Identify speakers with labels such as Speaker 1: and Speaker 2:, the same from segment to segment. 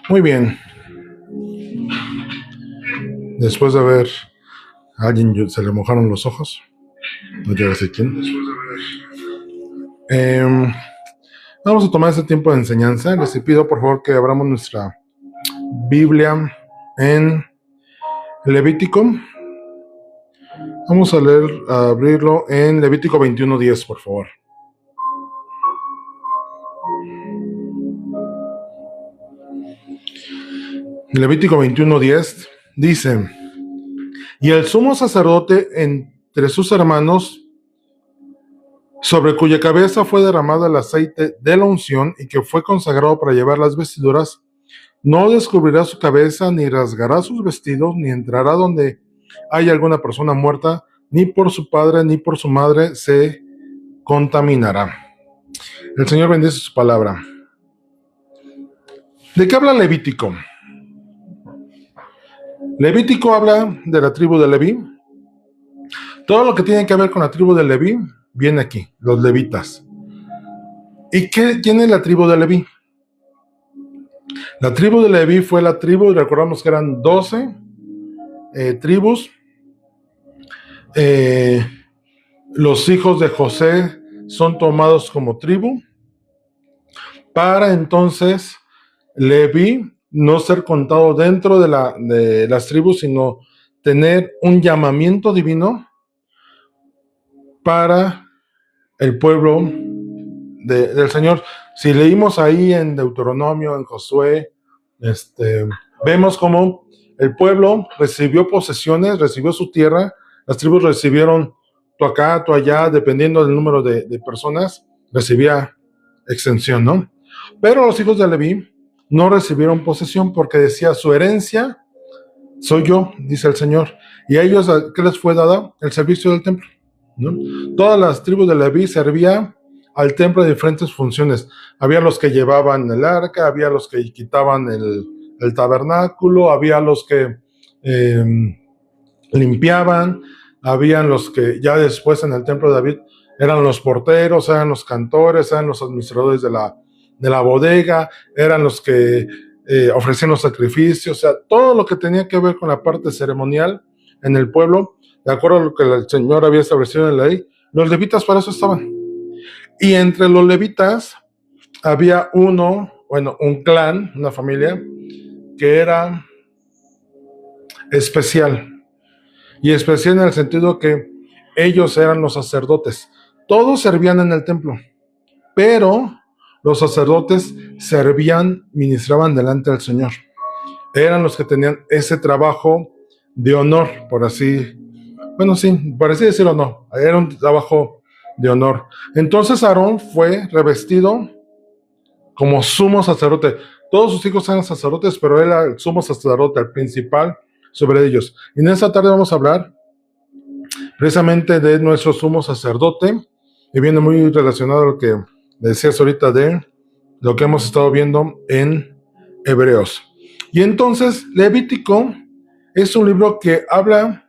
Speaker 1: Muy bien. Después de ver a alguien se le mojaron los ojos. No llega a ser quién. Vamos a tomar este tiempo de enseñanza. Les pido por favor que abramos nuestra Biblia en Levítico. Vamos a abrirlo en Levítico 21:10, por favor. Levítico 21:10 dice: y el sumo sacerdote entre sus hermanos, sobre cuya cabeza fue derramado el aceite de la unción y que fue consagrado para llevar las vestiduras, no descubrirá su cabeza, ni rasgará sus vestidos, ni entrará donde haya alguna persona muerta, ni por su padre, ni por su madre se contaminará. El Señor bendice su palabra. ¿De qué habla Levítico? Levítico habla de la tribu de Leví. Todo lo que tiene que ver con la tribu de Leví viene aquí, los levitas. ¿Y quién es la tribu de Leví? La tribu de Leví fue la tribu, recordamos que eran 12 tribus. Los hijos de José son tomados como tribu para entonces Leví no ser contado dentro de las tribus, sino tener un llamamiento divino para el pueblo del Señor. Si leímos ahí en Deuteronomio, en Josué, vemos cómo el pueblo recibió posesiones, recibió su tierra, las tribus recibieron tú acá, tú allá, dependiendo del número de personas, recibía extensión, ¿no? Pero los hijos de Leví no recibieron posesión porque decía, su herencia soy yo, dice el Señor. Y a ellos, ¿qué les fue dada? El servicio del templo, ¿no? Todas las tribus de Leví servían al templo de diferentes funciones. Había los que llevaban el arca, había los que quitaban el tabernáculo, había los que limpiaban, habían los que ya después en el templo de David eran los porteros, eran los cantores, eran los administradores de la bodega, eran los que ofrecían los sacrificios, o sea, todo lo que tenía que ver con la parte ceremonial en el pueblo, de acuerdo a lo que el Señor había establecido en la ley, los levitas para eso estaban. Y entre los levitas había un clan, una familia, que era especial. Y especial en el sentido que ellos eran los sacerdotes. Todos servían en el templo, pero los sacerdotes ministraban delante del Señor. Eran los que tenían ese trabajo de honor, por así decirlo, no. Era un trabajo de honor. Entonces Aarón fue revestido como sumo sacerdote. Todos sus hijos eran sacerdotes, pero él era el sumo sacerdote, el principal sobre ellos. Y en esta tarde vamos a hablar precisamente de nuestro sumo sacerdote, y viene muy relacionado a lo que decías ahorita de lo que hemos estado viendo en Hebreos. Y entonces Levítico es un libro que habla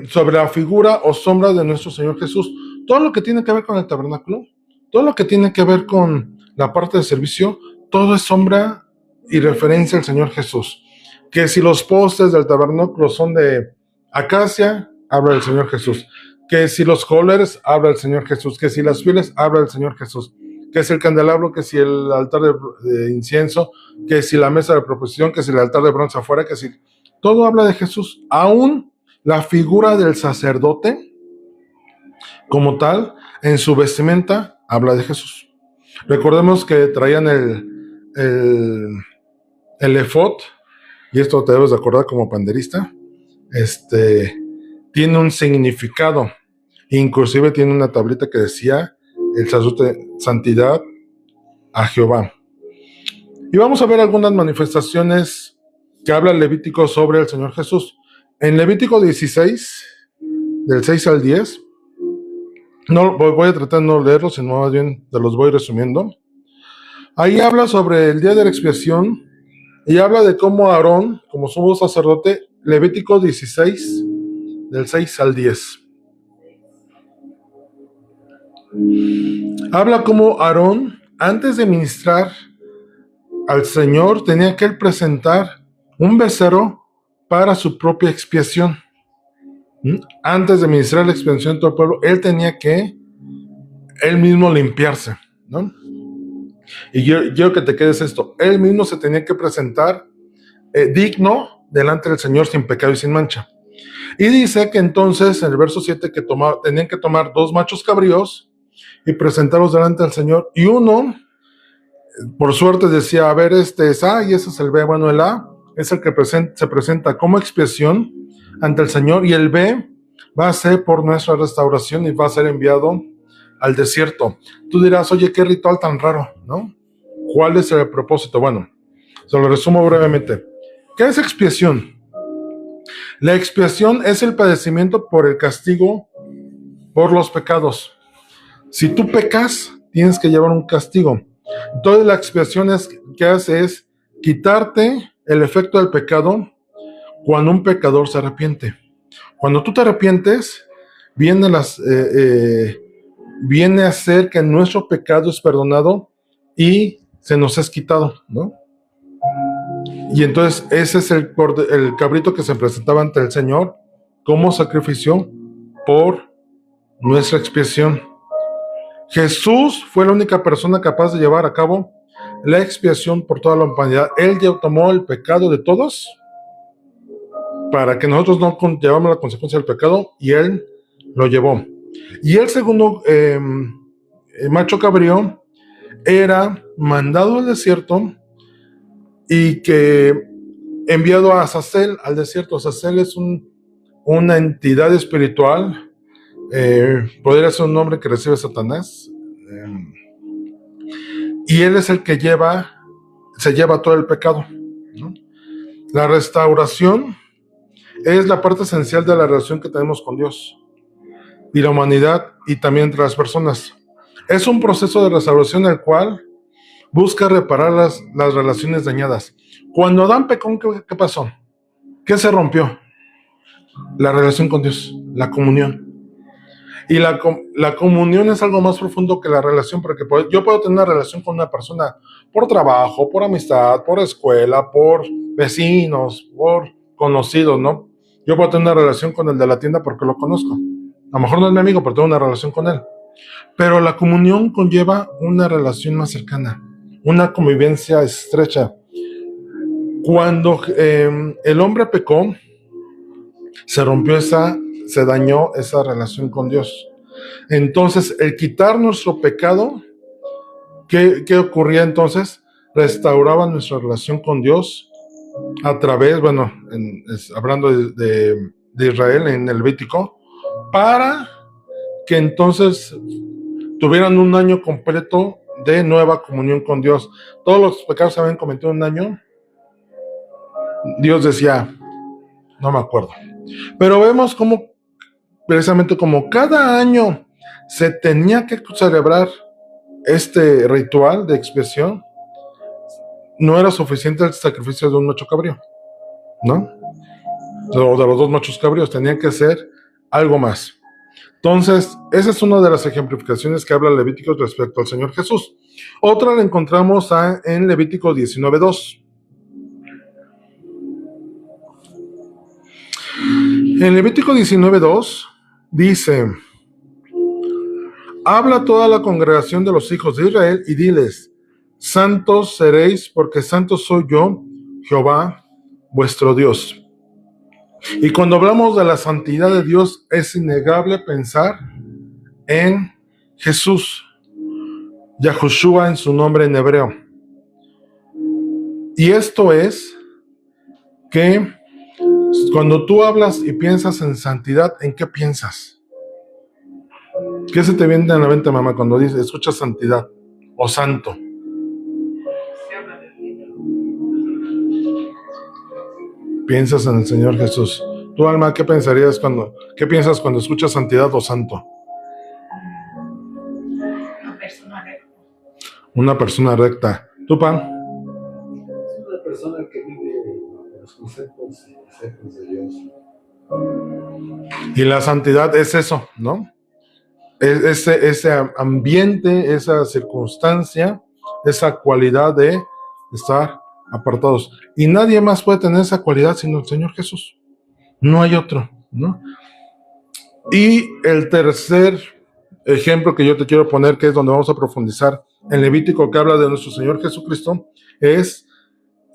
Speaker 1: sobre la figura o sombra de nuestro Señor Jesús. Todo lo que tiene que ver con el tabernáculo, todo lo que tiene que ver con la parte de servicio, todo es sombra y referencia al Señor Jesús. Que si los postes del tabernáculo son de acacia, habla del Señor Jesús. Que si los colores, habla del Señor Jesús. Que si las pieles, habla del Señor Jesús. Que si el candelabro, que si el altar de incienso, que si la mesa de proposición, que si el altar de bronce afuera, que si... Todo habla de Jesús. Aún la figura del sacerdote, como tal, en su vestimenta, habla de Jesús. Recordemos que traían el efod, y esto te debes de acordar como panderista, tiene un significado. Inclusive tiene una tablita que decía el sacerdote, santidad a Jehová. Y vamos a ver algunas manifestaciones que habla el Levítico sobre el Señor Jesús. En Levítico 16, del 6 al 10, no voy a tratar de no leerlos, sino más bien te los voy resumiendo. Ahí habla sobre el día de la expiación y habla de cómo Aarón, como sumo sacerdote, Levítico 16, del 6 al 10. Habla como Aarón, antes de ministrar al Señor tenía que él presentar un becerro para su propia expiación. Antes de ministrar la expiación de todo el pueblo, él tenía que él mismo limpiarse, ¿no? Y yo quiero que te quedes esto. Él mismo se tenía que presentar digno delante del Señor, sin pecado y sin mancha. Y dice que entonces, en el verso 7, que tenían que tomar 2 machos cabríos y presentarlos delante del Señor. Y uno, por suerte, decía, a ver, este es A y ese es el B. Bueno, el A es el que se presenta como expiación ante el Señor, y el B va a ser por nuestra restauración y va a ser enviado al desierto. Tú dirás, oye, qué ritual tan raro, ¿no? ¿Cuál es el propósito? Bueno, se lo resumo brevemente. ¿Qué es expiación? La expiación es el padecimiento por el castigo por los pecados. Si tú pecas, tienes que llevar un castigo. Entonces la expiación que hace es quitarte el efecto del pecado cuando un pecador se arrepiente. Cuando tú te arrepientes, viene a ser que nuestro pecado es perdonado y se nos es quitado, ¿no? Y entonces ese es el cabrito que se presentaba ante el Señor como sacrificio por nuestra expiación. Jesús fue la única persona capaz de llevar a cabo la expiación por toda la humanidad. Él ya tomó el pecado de todos para que nosotros no llevamos la consecuencia del pecado, y Él lo llevó. Y el segundo macho cabrío era mandado al desierto y que enviado a Azazel al desierto. Azazel es una entidad espiritual, podría ser un nombre que recibe Satanás, y él es el que se lleva todo el pecado, ¿no? La restauración es la parte esencial de la relación que tenemos con Dios y la humanidad, y también entre las personas. Es un proceso de restauración el cual busca reparar las relaciones dañadas. Cuando Adán pecó, ¿qué pasó? ¿Qué se rompió? La relación con Dios, la comunión. Y la comunión es algo más profundo que la relación, porque yo puedo tener una relación con una persona por trabajo, por amistad, por escuela, por vecinos, por conocidos, ¿no? Yo puedo tener una relación con el de la tienda porque lo conozco. A lo mejor no es mi amigo, pero tengo una relación con él. Pero la comunión conlleva una relación más cercana, una convivencia estrecha. Cuando el hombre pecó, se dañó esa relación con Dios. Entonces, el quitar nuestro pecado, ¿qué ocurría entonces? Restauraba nuestra relación con Dios a través, hablando de Israel en el Levítico, para que entonces tuvieran un año completo de nueva comunión con Dios. Todos los pecados se habían cometido en un año. Dios decía, no me acuerdo. Pero vemos cómo, precisamente como cada año se tenía que celebrar este ritual de expiación, no era suficiente el sacrificio de un macho cabrío, ¿no? O de los 2 machos cabríos, tenían que ser algo más. Entonces, esa es una de las ejemplificaciones que habla Levítico respecto al Señor Jesús. Otra la encontramos en Levítico 19:2. En Levítico 19:2 dice: habla a toda la congregación de los hijos de Israel y diles: santos seréis, porque santo soy yo, Jehová, vuestro Dios. Y cuando hablamos de la santidad de Dios, es innegable pensar en Jesús, Yahushua en su nombre en hebreo. Y esto es que cuando tú hablas y piensas en santidad, ¿en qué piensas? ¿Qué se te viene a la mente, mamá, cuando escuchas santidad o santo? Piensas en el Señor Jesús. Tu alma, ¿qué piensas cuando escuchas santidad o santo?
Speaker 2: Una persona recta.
Speaker 1: Una persona recta. ¿Tu pan?
Speaker 3: Es una persona que vive los conceptos de Dios.
Speaker 1: Y la santidad es eso, ¿no? Es ese ambiente, esa circunstancia, esa cualidad de estar apartados. Y nadie más puede tener esa cualidad sino el Señor Jesús. No hay otro, ¿no? Y el tercer ejemplo que yo te quiero poner, que es donde vamos a profundizar en Levítico, que habla de nuestro Señor Jesucristo, es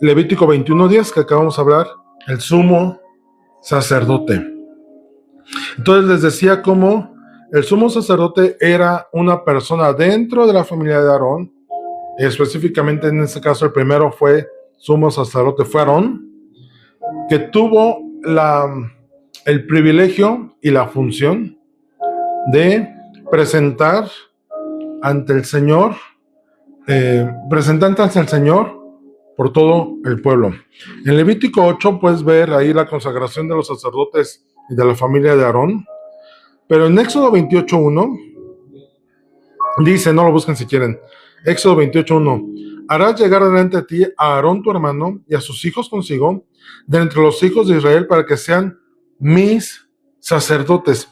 Speaker 1: Levítico 21:10, que acabamos de hablar, el sumo sacerdote. Entonces les decía cómo el sumo sacerdote era una persona dentro de la familia de Aarón. Específicamente en este caso el primero fue sumo sacerdote, fue Aarón, que tuvo el privilegio y la función de presentar ante el Señor, representantes al Señor por todo el pueblo. En Levítico 8 puedes ver ahí la consagración de los sacerdotes y de la familia de Aarón, pero en Éxodo 28:1 dice, no lo busquen si quieren, Éxodo 28:1, harás llegar delante de ti a Aarón tu hermano y a sus hijos consigo, de entre los hijos de Israel, para que sean mis sacerdotes.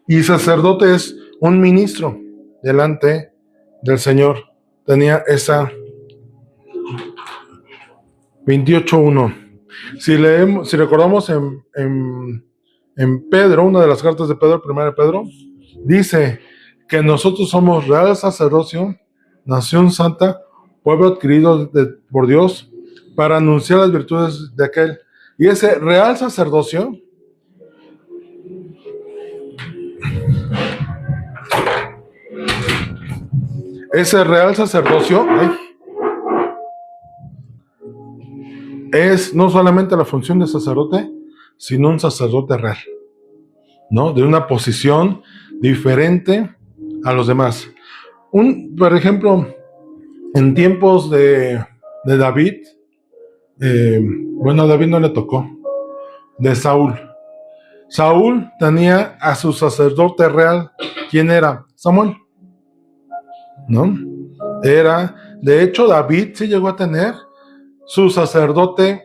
Speaker 1: Y sacerdote es un ministro delante del Señor. Tenía esa 28:1. Si recordamos en Pedro, una de las cartas de Pedro, primera de Pedro, dice que nosotros somos real sacerdocio, nación santa, pueblo adquirido por Dios, para anunciar las virtudes de aquel. Y ese real sacerdocio es no solamente la función de sacerdote, sino un sacerdote real, ¿no? De una posición diferente a los demás. Por ejemplo, en tiempos de David, a David no le tocó, de Saúl. Saúl tenía a su sacerdote real. ¿Quién era? Samuel, ¿no? De hecho, David sí llegó a tener su sacerdote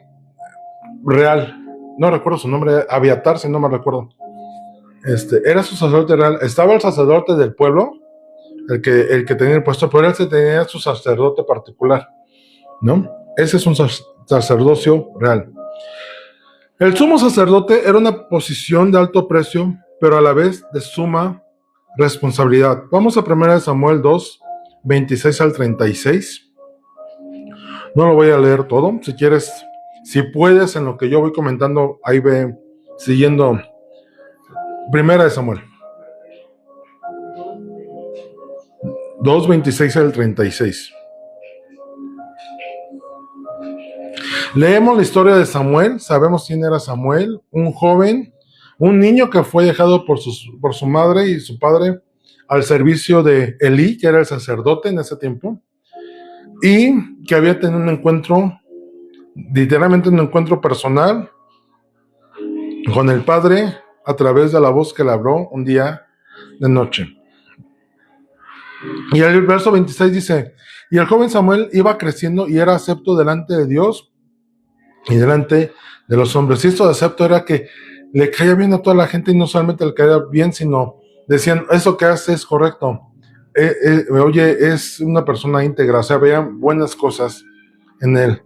Speaker 1: real. No recuerdo su nombre, Abiatar, si no me recuerdo. Era su sacerdote real. Estaba el sacerdote del pueblo, el que tenía el puesto, pero él se tenía su sacerdote particular, ¿no? Ese es un sacerdocio real. El sumo sacerdote era una posición de alto precio, pero a la vez de suma responsabilidad. Vamos a 1 Samuel 2, 26 al 36. No lo voy a leer todo. Si quieres, si puedes, en lo que yo voy comentando, ahí ve siguiendo 1 Samuel 2, 26 al 36. Leemos la historia de Samuel. Sabemos quién era Samuel, un joven, un niño que fue dejado por su madre y su padre al servicio de Elí, que era el sacerdote en ese tiempo, y que había tenido un encuentro, literalmente un encuentro personal con el padre a través de la voz que le habló un día de noche. Y el verso 26 dice, y el joven Samuel iba creciendo y era acepto delante de Dios y delante de los hombres. Y esto de acepto era que le caía bien a toda la gente, y no solamente le caía bien, sino decían, eso que hace es correcto. Oye, es una persona íntegra, o sea, veían buenas cosas en él.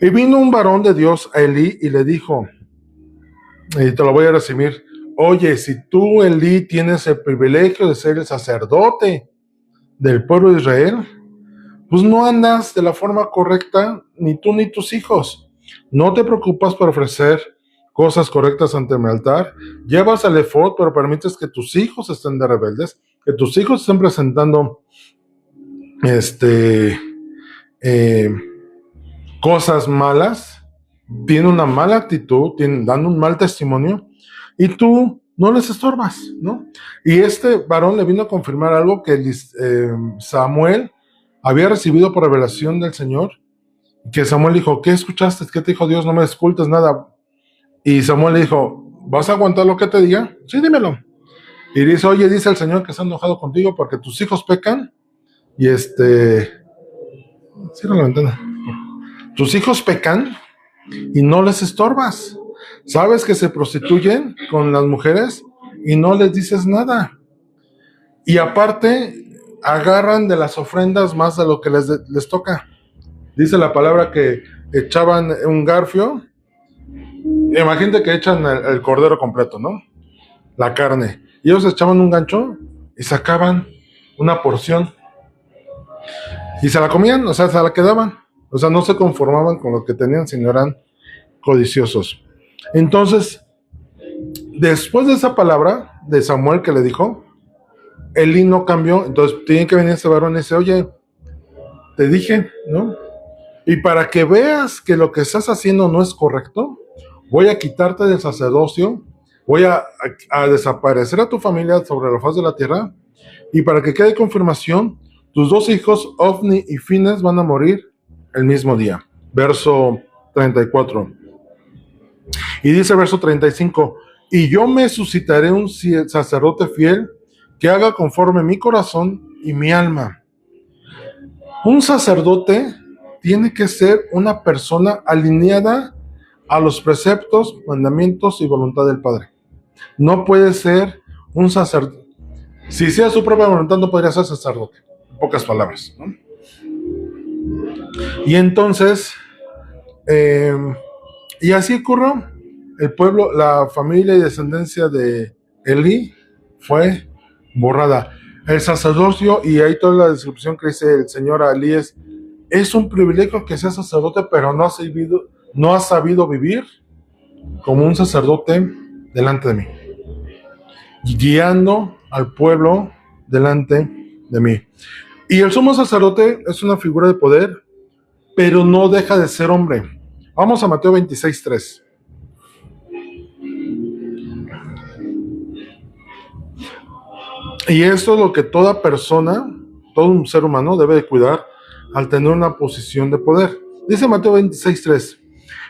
Speaker 1: Y vino un varón de Dios a Elí y le dijo, y te lo voy a resumir, oye, si tú, Elí, tienes el privilegio de ser el sacerdote del pueblo de Israel, pues no andas de la forma correcta, ni tú ni tus hijos. No te preocupas por ofrecer cosas correctas ante mi altar. Llevas el efod, pero permites que tus hijos estén de rebeldes, que tus hijos estén presentando cosas malas, tienen una mala actitud, dando un mal testimonio, y tú no les estorbas, ¿no? Y este varón le vino a confirmar algo que Samuel había recibido por revelación del Señor, que Samuel dijo, ¿qué escuchaste? ¿Qué te dijo Dios? No me escultes nada. Y Samuel le dijo, ¿vas a aguantar lo que te diga? Sí, dímelo. Y dice, oye, dice el Señor que está enojado contigo porque tus hijos pecan, y cierra la ventana. Tus hijos pecan y no les estorbas. Sabes que se prostituyen con las mujeres y no les dices nada. Y aparte, agarran de las ofrendas más de lo que les toca. Dice la palabra que echaban un garfio. Imagínate que echan el cordero completo, ¿no? La carne. Y ellos echaban un gancho y sacaban una porción. Y se la comían, o sea, se la quedaban. O sea, no se conformaban con lo que tenían, sino eran codiciosos. Entonces, después de esa palabra de Samuel que le dijo, Elí no cambió. Entonces tiene que venir ese varón y dice, oye, te dije, ¿no? Y para que veas que lo que estás haciendo no es correcto, voy a quitarte del sacerdocio, voy a desaparecer a tu familia sobre la faz de la tierra, y para que quede confirmación, tus dos hijos, Ofni y Fines, van a morir el mismo día. Verso 34. Y dice verso 35, y yo me suscitaré un sacerdote fiel que haga conforme mi corazón y mi alma. Un sacerdote tiene que ser una persona alineada a los preceptos, mandamientos y voluntad del Padre. No puede ser un sacerdote. Si hiciera su propia voluntad, no podría ser sacerdote. En pocas palabras, ¿no? Y entonces, y así ocurrió. El pueblo, la familia y descendencia de Elí fue borrada. El sacerdocio, y ahí toda la descripción que dice el Señor a Elí es un privilegio que sea sacerdote, pero no ha sabido vivir como un sacerdote delante de mí, guiando al pueblo delante de mí. Y el sumo sacerdote es una figura de poder, pero no deja de ser hombre. Vamos a Mateo 26:3. Y esto es lo que toda persona, todo un ser humano debe de cuidar al tener una posición de poder. Dice Mateo 26:3.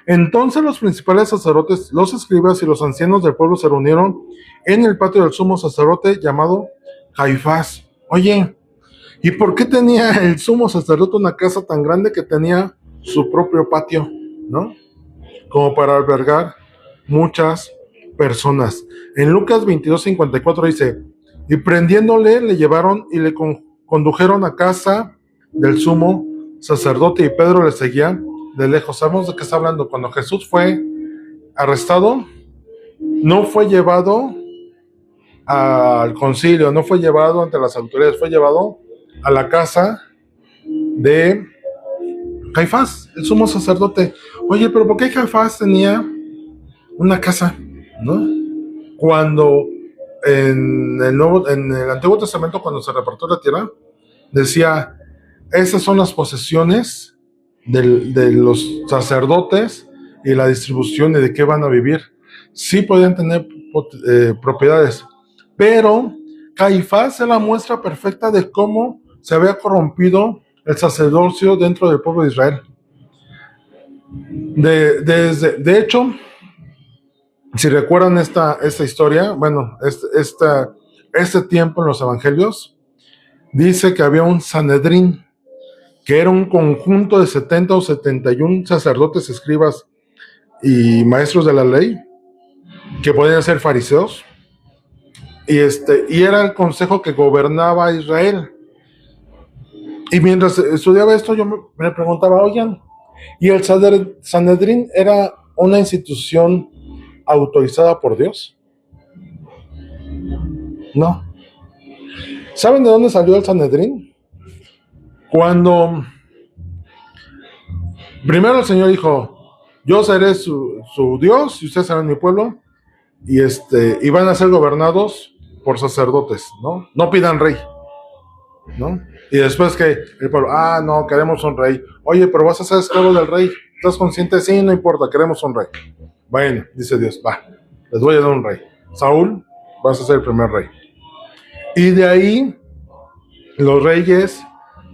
Speaker 1: Entonces los principales sacerdotes, los escribas y los ancianos del pueblo se reunieron en el patio del sumo sacerdote llamado Caifás. Oye, ¿y por qué tenía el sumo sacerdote una casa tan grande que tenía su propio patio, ¿no? Como para albergar muchas personas. En Lucas 22:54 dice, y prendiéndole le llevaron y le condujeron a casa del sumo sacerdote, y Pedro le seguía de lejos. ¿Sabemos de qué está hablando? Cuando Jesús fue arrestado, no fue llevado al concilio, no fue llevado ante las autoridades, fue llevado a la casa de Caifás, el sumo sacerdote. Oye, pero ¿por qué Caifás tenía una casa, ¿no? Cuando en el Antiguo Testamento, cuando se repartió la tierra, decía, esas son las posesiones de los sacerdotes y la distribución y de qué van a vivir. Sí podían tener propiedades, pero Caifás es la muestra perfecta de cómo se había corrompido el sacerdocio dentro del pueblo de Israel. De hecho, si recuerdan esta historia, bueno, este tiempo en los evangelios, dice que había un Sanedrín, que era un conjunto de 70 o 71 sacerdotes, escribas y maestros de la ley, que podían ser fariseos, y era el consejo que gobernaba a Israel. Y mientras estudiaba esto, yo me preguntaba, oigan, ¿y el Sanedrín era una institución autorizada por Dios? No. ¿Saben de dónde salió el Sanedrín? Cuando primero el Señor dijo, yo seré su Dios y ustedes serán mi pueblo, y van a ser gobernados por sacerdotes, ¿no? No pidan rey, ¿no? Y después que el pueblo, no, queremos un rey. Oye, pero vas a ser esclavo del rey. ¿Estás consciente? Sí, no importa, queremos un rey. Bueno, dice Dios, va, les voy a dar un rey. Saúl, vas a ser el primer rey. Y de ahí, los reyes,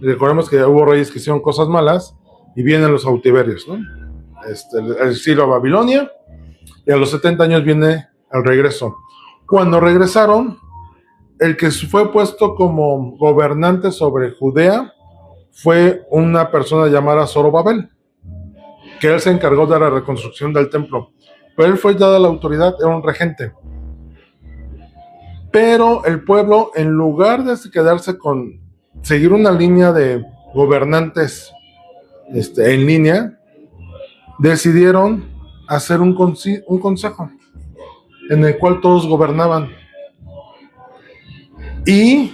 Speaker 1: recordemos que hubo reyes que hicieron cosas malas, y vienen los cautiverios, ¿no? El exilio a Babilonia, y a los 70 años viene el regreso. Cuando regresaron, el que fue puesto como gobernante sobre Judea fue una persona llamada Zorobabel, que él se encargó de la reconstrucción del templo. Pero él fue dada la autoridad, era un regente. Pero el pueblo, en lugar de quedarse con seguir una línea de gobernantes en línea, decidieron hacer un consejo en el cual todos gobernaban. Y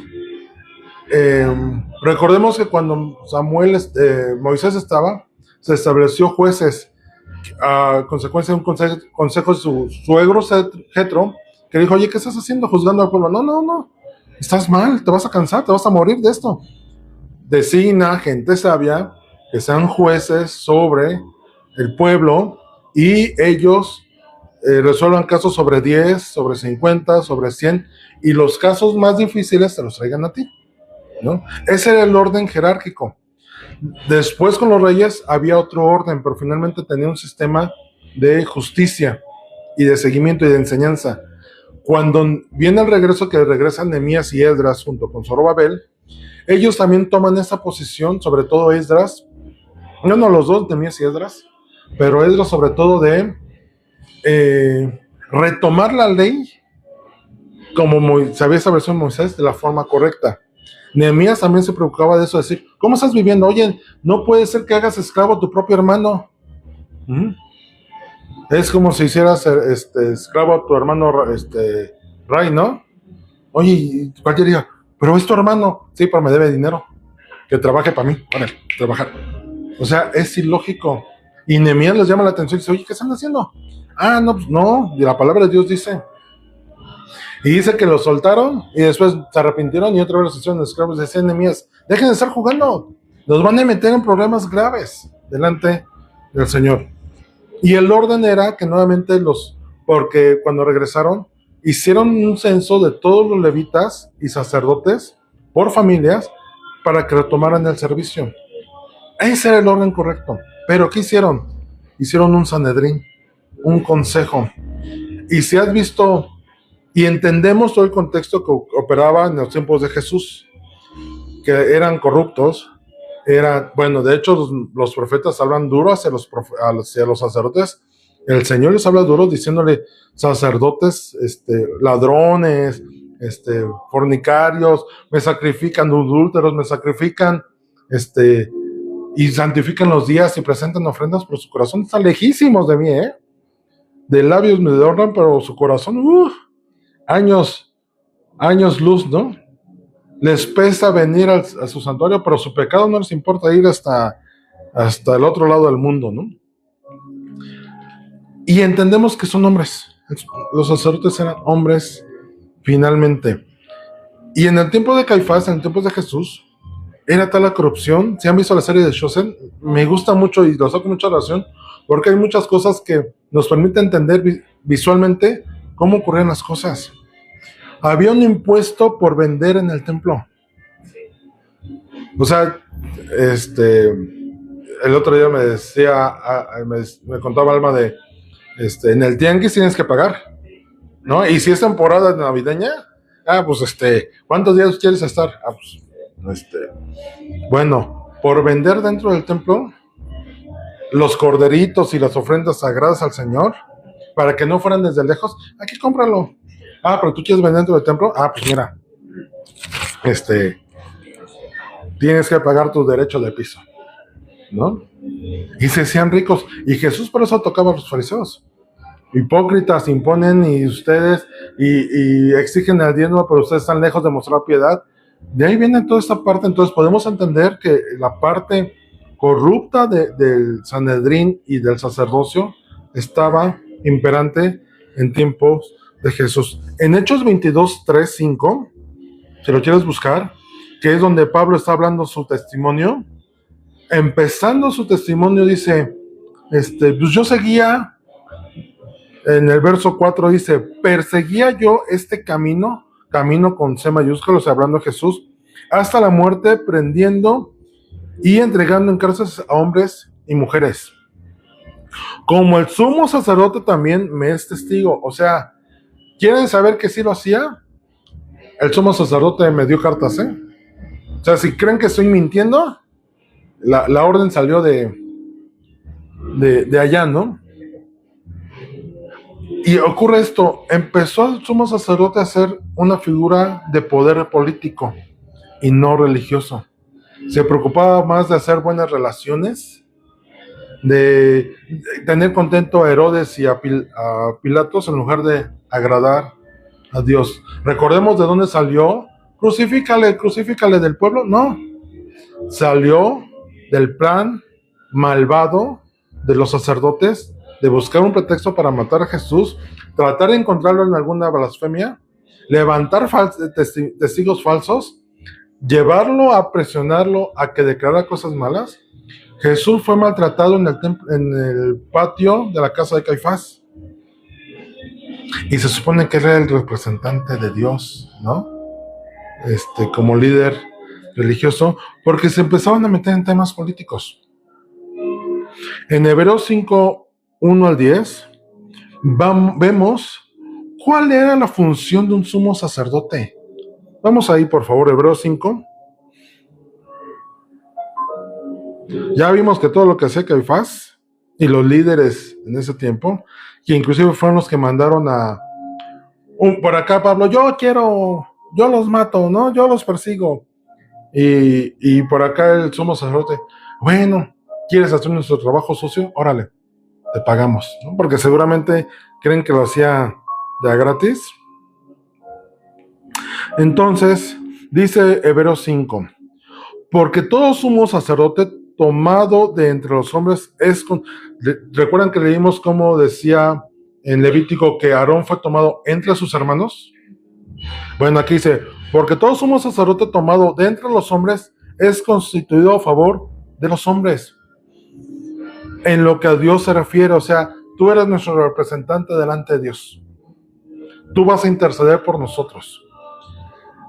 Speaker 1: recordemos que cuando Moisés estaba, se estableció jueces a consecuencia de un consejo de su suegro Jetro, que dijo: oye, ¿qué estás haciendo juzgando al pueblo? No, estás mal, te vas a cansar, te vas a morir de esto. Designa gente sabia que sean jueces sobre el pueblo y ellos resuelvan casos sobre 10, sobre 50, sobre 100, y los casos más difíciles te los traigan a ti, ¿no? Ese era el orden jerárquico. Después, con los reyes había otro orden, pero finalmente tenía un sistema de justicia y de seguimiento y de enseñanza. Cuando viene el regreso, que regresan Nehemías y Esdras junto con Zorobabel, ellos también toman esa posición, sobre todo Esdras, no los dos, Nehemías y Esdras, pero Esdras sobre todo de retomar la ley como se había establecido en Moisés de la forma correcta. Nehemías también se preocupaba de eso, de decir: ¿cómo estás viviendo? Oye, no puede ser que hagas esclavo a tu propio hermano. Es como si hicieras esclavo a tu hermano Ray, ¿no? Oye, cualquier día, pero es tu hermano. Sí, pero me debe dinero. Que trabaje para mí, para trabajar. O sea, es ilógico. Y Nehemías les llama la atención y dice: oye, ¿qué están haciendo? No, pues no, y la palabra de Dios dice. Y dice que los soltaron y después se arrepintieron y otra vez los hicieron esclavos. Decía Nehemías: dejen de estar jugando, nos van a meter en problemas graves delante del Señor. Y el orden era que nuevamente porque cuando regresaron, hicieron un censo de todos los levitas y sacerdotes por familias para que retomaran el servicio. Ese era el orden correcto. Pero ¿qué hicieron? Hicieron un Sanedrín, un consejo. Y si has visto y entendemos todo el contexto que operaba en los tiempos de Jesús, que eran corruptos, de hecho los profetas hablan duro hacia los sacerdotes. El Señor les habla duro diciéndole: sacerdotes, ladrones, fornicarios, me sacrifican, adúlteros, me sacrifican, y santifican los días y presentan ofrendas, pero su corazón está lejísimos de mí, de labios me honran, pero su corazón, años luz, ¿no? Les pesa venir a su santuario, pero su pecado no les importa ir hasta el otro lado del mundo, ¿no? Y entendemos que son hombres. Los sacerdotes eran hombres, finalmente. Y en el tiempo de Caifás, en el tiempo de Jesús, era tal la corrupción. Si han visto la serie de Chosen, me gusta mucho y lo saco mucha relación, porque hay muchas cosas que nos permiten entender visualmente cómo ocurrían las cosas. Había un impuesto por vender en el templo. O sea, el otro día me decía, me contaba Alma de, en el tianguis tienes que pagar, ¿no? Y si es temporada navideña, pues ¿cuántos días quieres estar? Bueno, por vender dentro del templo los corderitos y las ofrendas sagradas al Señor, para que no fueran desde lejos, aquí cómpralo. Pero tú quieres vender dentro del templo, pues mira, tienes que pagar tu derecho de piso, ¿no? Y se hacían ricos, y Jesús por eso tocaba a los fariseos. Hipócritas, imponen y ustedes y exigen el diezmo, pero ustedes están lejos de mostrar piedad. De ahí viene toda esta parte. Entonces podemos entender que la parte corrupta del Sanedrín y del sacerdocio estaba imperante en tiempos de Jesús. En Hechos 22, 3, 5, si lo quieres buscar, que es donde Pablo está hablando su testimonio, empezando su testimonio dice, pues yo seguía, en el verso 4 dice, perseguía yo este camino con C mayúsculo, hablando de Jesús, hasta la muerte, prendiendo y entregando en cárceles a hombres y mujeres. Como el sumo sacerdote también me es testigo. O sea, ¿quieren saber que sí lo hacía? El sumo sacerdote me dio cartas, O sea, si creen que estoy mintiendo, la orden salió de allá, ¿no? Y ocurre esto, empezó el sumo sacerdote a ser una figura de poder político y no religioso. Se preocupaba más de hacer buenas relaciones de tener contento a Herodes y a Pilatos en lugar de agradar a Dios. Recordemos de dónde salió. Crucifícale, crucifícale del pueblo. No, salió del plan malvado de los sacerdotes de buscar un pretexto para matar a Jesús, tratar de encontrarlo en alguna blasfemia, levantar testigos falsos, llevarlo a presionarlo a que declarara cosas malas. Jesús fue maltratado en el patio de la casa de Caifás. Y se supone que él era el representante de Dios, ¿no? Como líder religioso, porque se empezaban a meter en temas políticos. En Hebreos 5, 1 al 10, vemos cuál era la función de un sumo sacerdote. Vamos ahí, por favor, Hebreos 5. Ya vimos que todo lo que hacía Caifás y los líderes en ese tiempo, que inclusive fueron los que mandaron por acá Pablo, yo los mato, ¿no? Yo los persigo. Y por acá el sumo sacerdote, bueno, ¿quieres hacer nuestro trabajo sucio? Órale, te pagamos, ¿no? Porque seguramente creen que lo hacía de a gratis. Entonces, dice Hebreos 5, porque todo sumo sacerdote tomado de entre los hombres ¿recuerdan que leímos cómo decía en Levítico que Aarón fue tomado entre sus hermanos? Bueno, aquí dice, porque todo sumo sacerdote tomado de entre los hombres es constituido a favor de los hombres. En lo que a Dios se refiere, o sea, tú eres nuestro representante delante de Dios. Tú vas a interceder por nosotros.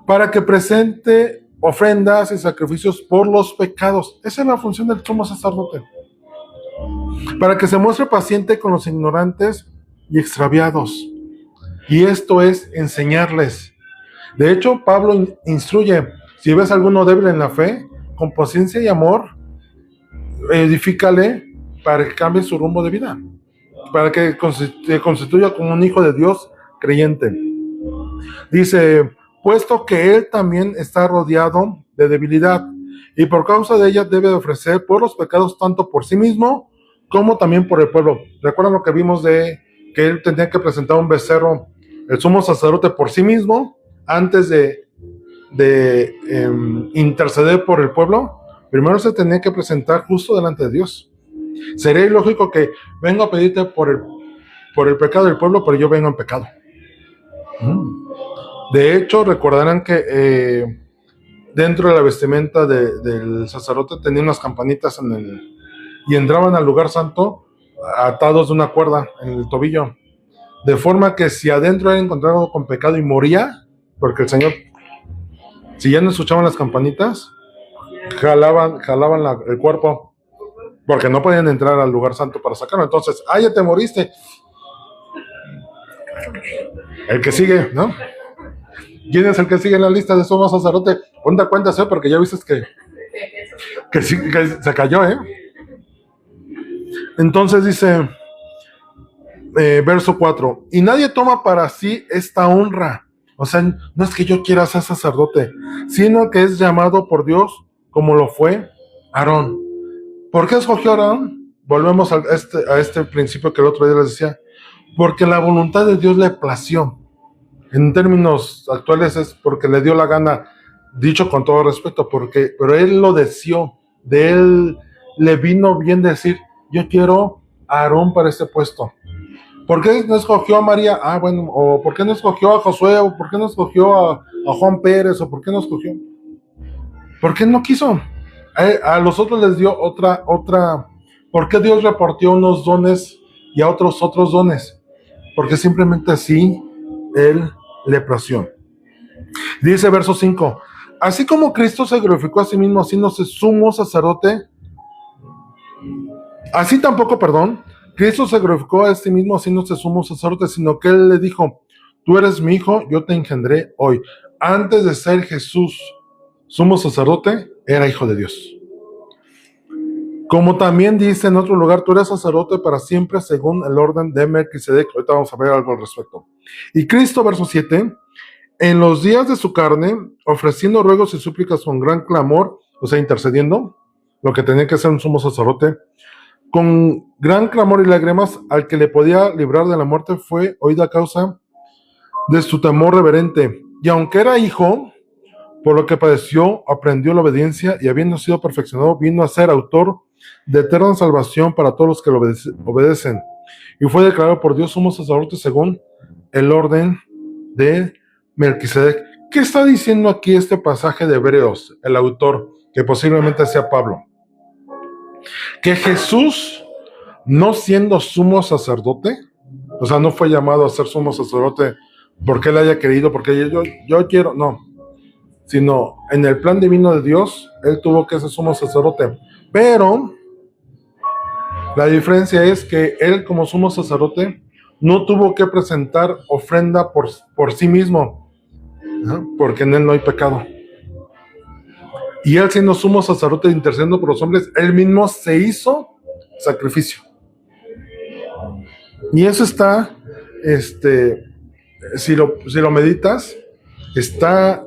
Speaker 1: Para que presente ofrendas y sacrificios por los pecados. Esa es la función del sumo sacerdote. Para que se muestre paciente con los ignorantes y extraviados. Y esto es enseñarles. De hecho, Pablo instruye, si ves a alguno débil en la fe, con paciencia y amor, edifícale para que cambie su rumbo de vida, para que se constituya como un hijo de Dios creyente. Dice, puesto que él también está rodeado de debilidad, y por causa de ella debe ofrecer por los pecados tanto por sí mismo, como también por el pueblo. ¿Recuerdan lo que vimos de que él tenía que presentar un becerro, el sumo sacerdote por sí mismo, antes de interceder por el pueblo? Primero se tenía que presentar justo delante de Dios. Sería ilógico que vengo a pedirte por el pecado del pueblo, pero yo vengo en pecado. De hecho, recordarán que dentro de la vestimenta del sacerdote tenía unas campanitas y entraban al lugar santo atados de una cuerda en el tobillo, de forma que si adentro era encontrado con pecado y moría, porque el Señor, si ya no escuchaban las campanitas, jalaban el cuerpo, porque no podían entrar al lugar santo para sacarlo. Entonces, ya te moriste. El que sigue, ¿no? ¿Quién es el que sigue en la lista de sumo sacerdote? Ponte cuenta, ¿sí? Porque ya viste que se cayó, ¿eh? Entonces dice, verso 4, y nadie toma para sí esta honra. O sea, no es que yo quiera ser sacerdote, sino que es llamado por Dios, como lo fue Aarón. ¿Por qué escogió a Aarón? Volvemos a este principio que el otro día les decía. Porque la voluntad de Dios le plació. En términos actuales es porque le dio la gana, dicho con todo respeto, pero él lo deseó. De él le vino bien decir, yo quiero a Aarón para este puesto. ¿Por qué no escogió a María? O ¿por qué no escogió a Josué? ¿O por qué no escogió a Juan Pérez? ¿O por qué no escogió? ¿Por qué no quiso? A los otros les dio otra. ¿Por qué Dios repartió unos dones y a otros dones? Porque simplemente así él le plació. Dice verso 5, así como Cristo se glorificó a sí mismo haciéndose sumo sacerdote, así tampoco, Cristo se glorificó a sí mismo haciéndose sumo sacerdote, sino que él le dijo, tú eres mi hijo, yo te engendré hoy. Antes de ser Jesús sumo sacerdote, era hijo de Dios. Como también dice en otro lugar, tú eres sacerdote para siempre según el orden de Melquisedec. Ahorita vamos a ver algo al respecto. Y Cristo, verso 7, en los días de su carne, ofreciendo ruegos y súplicas con gran clamor, o sea, intercediendo, lo que tenía que hacer un sumo sacerdote, Con gran clamor y lágrimas, al que le podía librar de la muerte fue oído a causa de su temor reverente. Y aunque era hijo, por lo que padeció, aprendió la obediencia y habiendo sido perfeccionado, vino a ser autor de eterna salvación para todos los que lo obedecen. Y fue declarado por Dios sumo sacerdote según el orden de Melquisedec. ¿Qué está diciendo aquí este pasaje de Hebreos, el autor, que posiblemente sea Pablo? Que Jesús, no siendo sumo sacerdote, o sea, no fue llamado a ser sumo sacerdote porque él haya querido, porque yo quiero, no, sino en el plan divino de Dios, él tuvo que ser sumo sacerdote. Pero la diferencia es que él, como sumo sacerdote, no tuvo que presentar ofrenda por sí mismo, ¿no? Porque en él no hay pecado. Y él, siendo sumo sacerdote intercediendo por los hombres, él mismo se hizo sacrificio. Y eso está, si lo meditas, está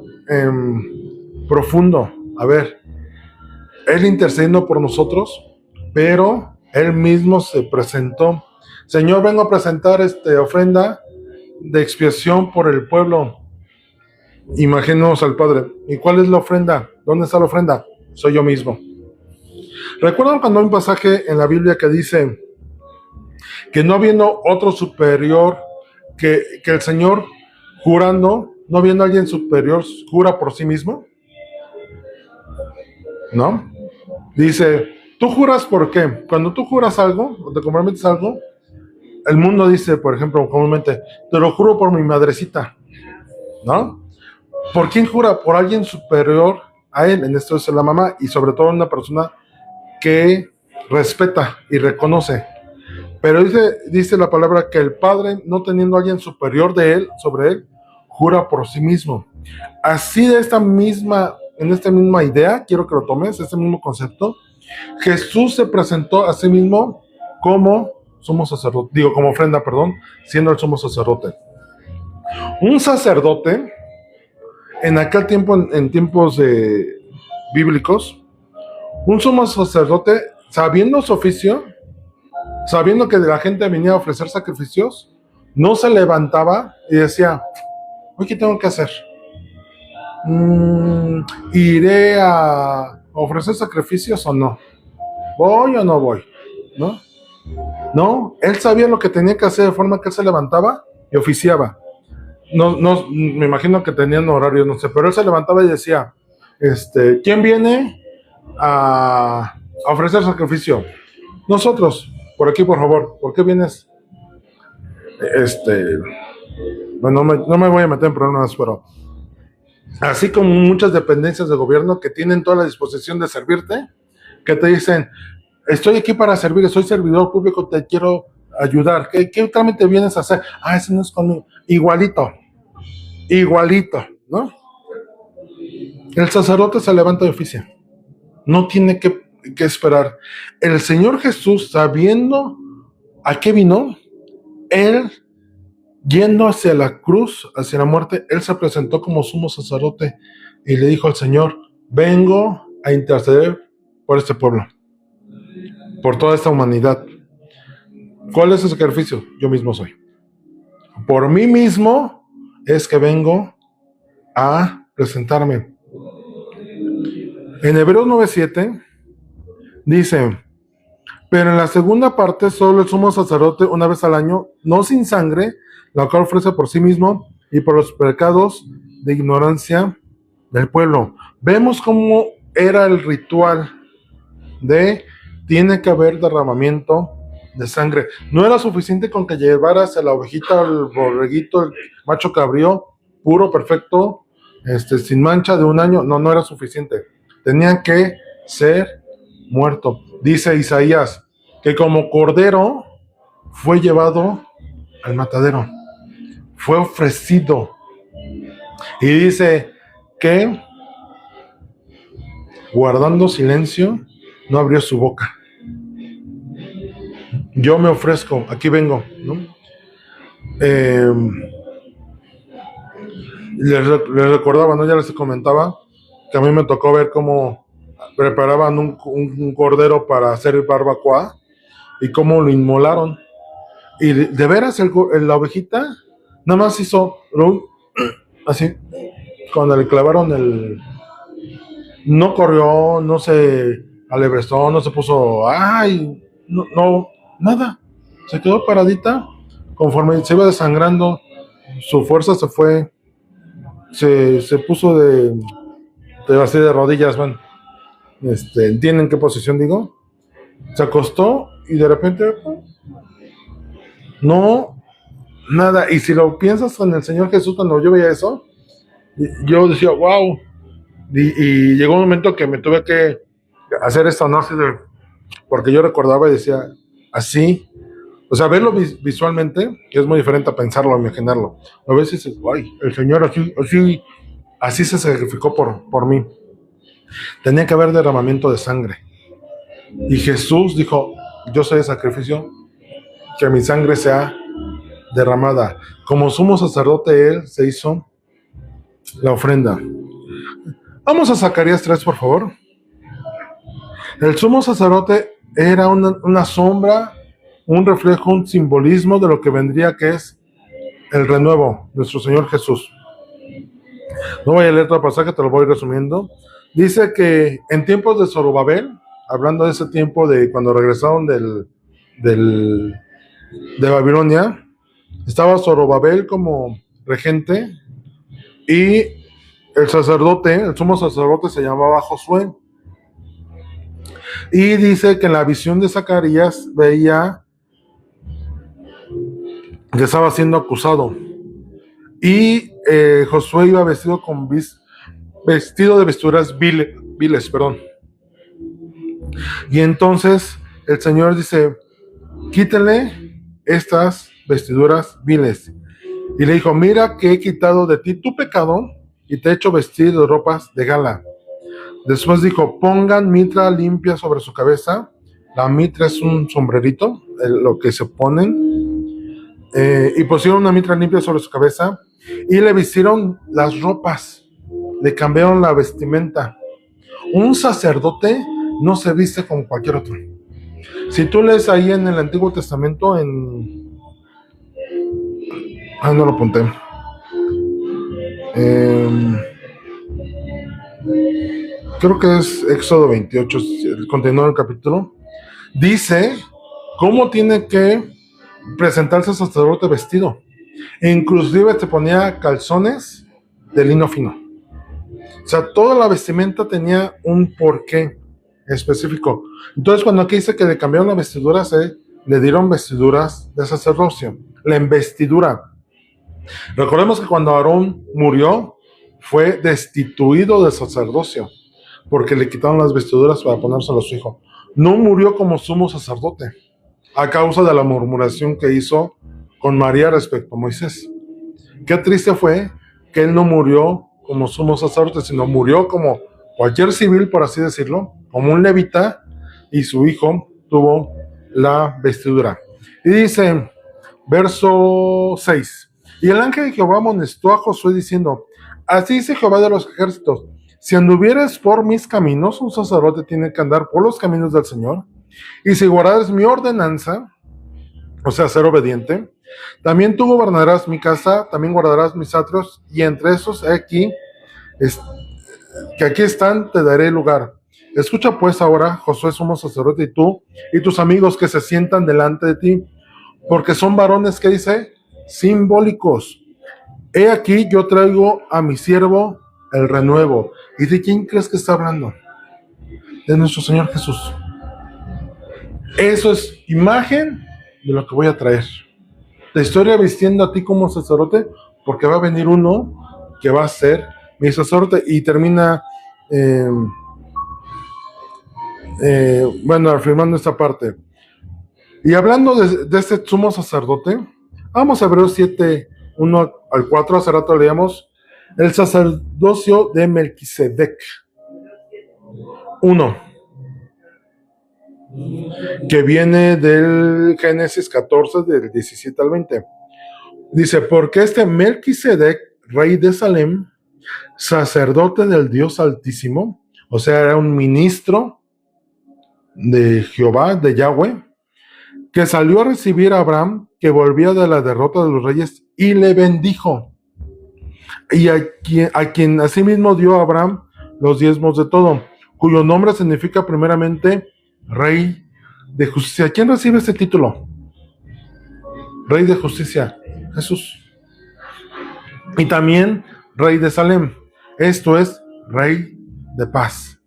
Speaker 1: profundo. A ver, él intercediendo por nosotros, pero él mismo se presentó. Señor, vengo a presentar ofrenda de expiación por el pueblo. Imaginemos al Padre. ¿Y cuál es la ofrenda? ¿Dónde está la ofrenda? Soy yo mismo. ¿Recuerdan cuando hay un pasaje en la Biblia que dice que no habiendo otro superior que el Señor jurando, no habiendo alguien superior, jura por sí mismo? ¿No? Dice, ¿tú juras por qué? Cuando tú juras algo, o te comprometes algo, el mundo dice, por ejemplo, comúnmente, te lo juro por mi madrecita, ¿no? ¿Por quién jura? Por alguien superior a él, en esto es la mamá, y sobre todo una persona que respeta y reconoce. Pero dice la palabra que el Padre, no teniendo a alguien superior de él, sobre él, jura por sí mismo. Así en esta misma idea, quiero que lo tomes, este mismo concepto, Jesús se presentó a sí mismo como sumo sacerdote, como ofrenda, siendo el sumo sacerdote. Un sacerdote, en aquel tiempo, en tiempos bíblicos, un sumo sacerdote, sabiendo su oficio, sabiendo que la gente venía a ofrecer sacrificios, no se levantaba y decía, ¿hoy qué tengo que hacer? ¿Iré a ofrecer sacrificios o no? ¿Voy o no voy? ¿No? No, él sabía lo que tenía que hacer, de forma que él se levantaba y oficiaba. No, me imagino que tenían horarios, no sé, pero él se levantaba y decía, ¿quién viene a ofrecer sacrificio? Nosotros, por aquí, por favor. ¿Por qué vienes? Bueno, no me voy a meter en problemas, pero así como muchas dependencias de gobierno que tienen toda la disposición de servirte, que te dicen, estoy aquí para servir, soy servidor público, te quiero ayudar. ¿Qué trámite vienes a hacer? Ese no es conmigo. Igualito, ¿no? El sacerdote se levanta de oficio. No tiene que esperar. El Señor Jesús, sabiendo a qué vino, él, yendo hacia la cruz, hacia la muerte, él se presentó como sumo sacerdote y le dijo al Señor, vengo a interceder por este pueblo, por toda esta humanidad. ¿Cuál es el sacrificio? Yo mismo soy. Por mí mismo es que vengo a presentarme. En Hebreos 9:7 dice, pero en la segunda parte solo el sumo sacerdote una vez al año, no sin sangre, la cual ofrece por sí mismo y por los pecados de ignorancia del pueblo. Vemos cómo era el ritual de tiene que haber derramamiento de sangre. No era suficiente con que llevaras a la ovejita, el borreguito, el macho cabrío, puro, perfecto, sin mancha de un año. No era suficiente. Tenía que ser muerto. Dice Isaías que como cordero fue llevado al matadero, fue ofrecido. Y dice que guardando silencio no abrió su boca. Yo me ofrezco, aquí vengo, ¿no? Les recordaba, ¿no? Ya les comentaba que a mí me tocó ver cómo preparaban un cordero para hacer barbacoa. y cómo lo inmolaron. Y de veras, la ovejita nada más hizo así, cuando le clavaron el... No corrió, no se alebrestó, no se puso, ay, no, no, nada. Se quedó paradita. Conforme se iba desangrando, su fuerza se fue, se puso así de rodillas, bueno, ¿entienden qué posición digo? Se acostó y de repente, no, nada. Y si lo piensas con el Señor Jesús, cuando yo veía eso, yo decía, wow. Y llegó un momento que me tuve que hacer esta análisis porque yo recordaba y decía, así, o sea, verlo visualmente es muy diferente a pensarlo, a imaginarlo. A veces dices, ay, el Señor así se sacrificó por mí. Tenía que haber derramamiento de sangre. Y Jesús dijo, yo soy el sacrificio, que mi sangre sea derramada. Como sumo sacerdote, él se hizo la ofrenda. Vamos a Zacarías 3, por favor. El sumo sacerdote era una sombra, un reflejo, un simbolismo de lo que vendría, que es el renuevo, nuestro Señor Jesús. No voy a leer todo el pasaje, te lo voy resumiendo. Dice que en tiempos de Zorobabel, hablando de ese tiempo de cuando regresaron de Babilonia, estaba Zorobabel como regente y el sumo sacerdote se llamaba Josué. Y dice que en la visión de Zacarías veía que estaba siendo acusado. Y Josué iba vestido de vestiduras viles. Y entonces el Señor dice, quítenle estas vestiduras viles. Y le dijo, mira que he quitado de ti tu pecado y te he hecho vestir de ropas de gala. Después dijo, pongan mitra limpia sobre su cabeza. La mitra es un sombrerito, lo que se ponen. Y pusieron una mitra limpia sobre su cabeza y le vistieron las ropas, le cambiaron la vestimenta. Un sacerdote no se viste como cualquier otro. Si tú lees ahí en el Antiguo Testamento, no lo apunté. Creo que es Éxodo 28, continúa el capítulo. Dice cómo tiene que presentarse el sacerdote vestido. E inclusive te ponía calzones de lino fino. O sea, toda la vestimenta tenía un porqué específico. Entonces, cuando aquí dice que le cambiaron la vestidura, le dieron vestiduras de sacerdocio. La investidura. Recordemos que cuando Aarón murió, fue destituido del sacerdocio, porque le quitaron las vestiduras para ponérselas a su hijo. No murió como sumo sacerdote, a causa de la murmuración que hizo con María respecto a Moisés. Qué triste fue que él no murió como sumo sacerdote, sino murió como cualquier civil, por así decirlo, como un levita, y su hijo tuvo la vestidura. Y dice, verso 6, y el ángel de Jehová amonestó a Josué diciendo, así dice Jehová de los ejércitos, si anduvieres por mis caminos, un sacerdote tiene que andar por los caminos del Señor, y si guardares mi ordenanza, o sea, ser obediente, también tú gobernarás mi casa, también guardarás mis atrios, y entre esos que aquí están, te daré lugar. Escucha pues ahora, Josué sumo sacerdote, y tú y tus amigos que se sientan delante de ti, porque son varones, que dice, simbólicos. He aquí, yo traigo a mi siervo el renuevo. ¿Y de quién crees que está hablando? De nuestro Señor Jesús. Eso es imagen de lo que voy a traer. La historia vistiendo a ti como sacerdote, porque va a venir uno que va a ser mi sacerdote. Y termina, afirmando esta parte. Y hablando de este sumo sacerdote, vamos a Hebreos 7, 1 al 4, hace rato leíamos el sacerdocio de Melquisedec. 1, que viene del Génesis 14, del 17 al 20. Dice, porque este Melquisedec, rey de Salem, sacerdote del Dios Altísimo, o sea, era un ministro de Jehová, de Yahweh, que salió a recibir a Abraham, que volvía de la derrota de los reyes, y le bendijo. Y a quien asimismo dio a Abraham los diezmos de todo, cuyo nombre significa primeramente Rey de Justicia. ¿Quién recibe este título? Rey de Justicia, Jesús. Y también Rey de Salem, esto es, Rey de Paz.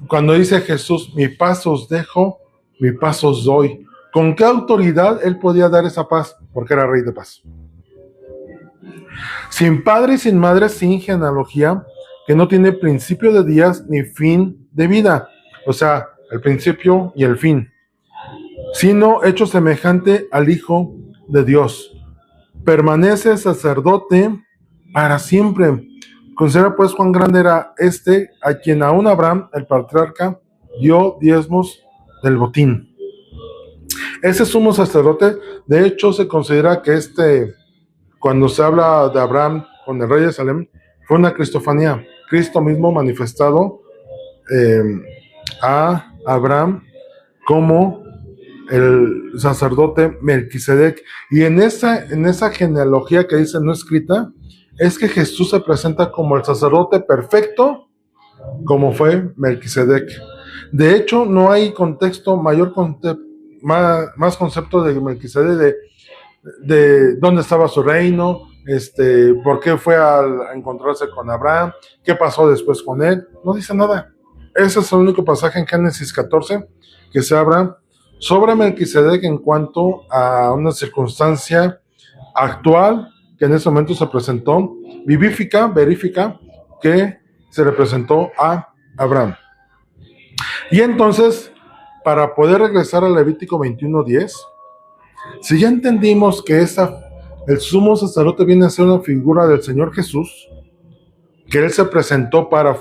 Speaker 1: Cuando dice Jesús, mi paz os dejo, mi paz os doy. ¿Con qué autoridad él podía dar esa paz? Porque era Rey de Paz. Sin padre y sin madre, sin genealogía, que no tiene principio de días ni fin de vida. O sea, el principio y el fin. Sino hecho semejante al Hijo de Dios. Permanece sacerdote para siempre. Considera pues cuán grande era este, a quien aún Abraham, el patriarca, dio diezmos del botín. Ese sumo sacerdote, de hecho, se considera que cuando se habla de Abraham con el rey de Salem, fue una cristofanía. Cristo mismo manifestado a Abraham como el sacerdote Melquisedec. Y en esa genealogía que dice no escrita, es que Jesús se presenta como el sacerdote perfecto, como fue Melquisedec. De hecho, no hay más concepto de Melquisedec de dónde estaba su reino, por qué fue a encontrarse con Abraham, qué pasó después con él. No dice nada. Ese es el único pasaje en Génesis 14 que se habla sobre Melquisedec en cuanto a una circunstancia actual que en ese momento se presentó, verifica que se le presentó a Abraham. Y entonces, para poder regresar a Levítico 21:10, si ya entendimos que el sumo sacerdote viene a ser una figura del Señor Jesús, que Él se presentó para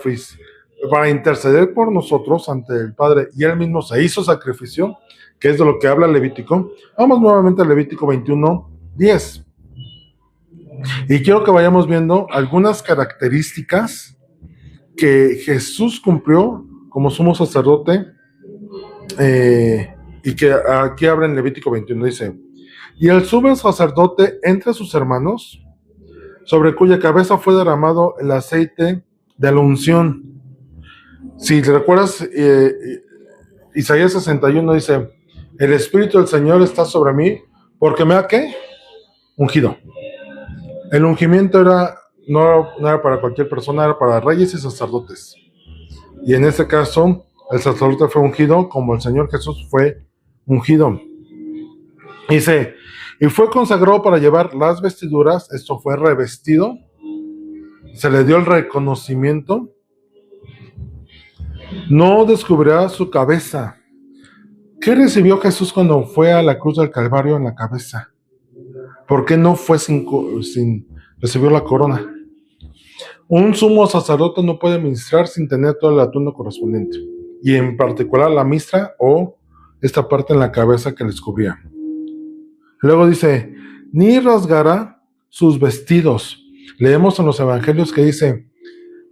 Speaker 1: interceder por nosotros ante el Padre, y Él mismo se hizo sacrificio, que es de lo que habla Levítico. Vamos nuevamente a Levítico 21:10. Y quiero que vayamos viendo algunas características que Jesús cumplió como sumo sacerdote, y que aquí habla en Levítico 21, dice: y el sumo sacerdote entre sus hermanos, sobre cuya cabeza fue derramado el aceite de la unción. Si te recuerdas, Isaías 61 dice: el Espíritu del Señor está sobre mí, porque me ha, ¿qué? Ungido. El ungimiento no era para cualquier persona, era para reyes y sacerdotes. Y en este caso, el sacerdote fue ungido como el Señor Jesús fue ungido. Dice: y fue consagrado para llevar las vestiduras, esto fue revestido, se le dio el reconocimiento, no descubrirá su cabeza. ¿Qué recibió Jesús cuando fue a la cruz del Calvario en la cabeza? ¿Por qué no fue sin recibió la corona? Un sumo sacerdote no puede ministrar sin tener todo el atuendo correspondiente, y en particular la mistra o esta parte en la cabeza que les cubría. Luego dice: ni rasgará sus vestidos. Leemos en los evangelios que dice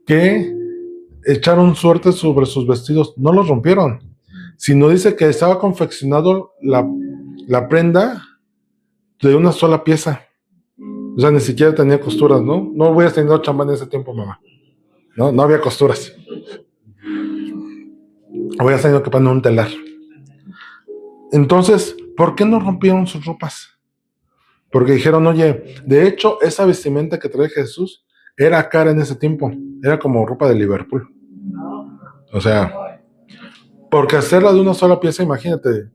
Speaker 1: que echaron suerte sobre sus vestidos, no los rompieron, sino dice que estaba confeccionado la prenda de una sola pieza. O sea, ni siquiera tenía costuras, ¿no? No voy a tener chamba en ese tiempo, mamá. No había costuras. Voy a tener que poner un telar. Entonces, ¿por qué no rompieron sus ropas? Porque dijeron: oye, de hecho, esa vestimenta que trae Jesús era cara en ese tiempo. Era como ropa de Liverpool. O sea, porque hacerla de una sola pieza, imagínate.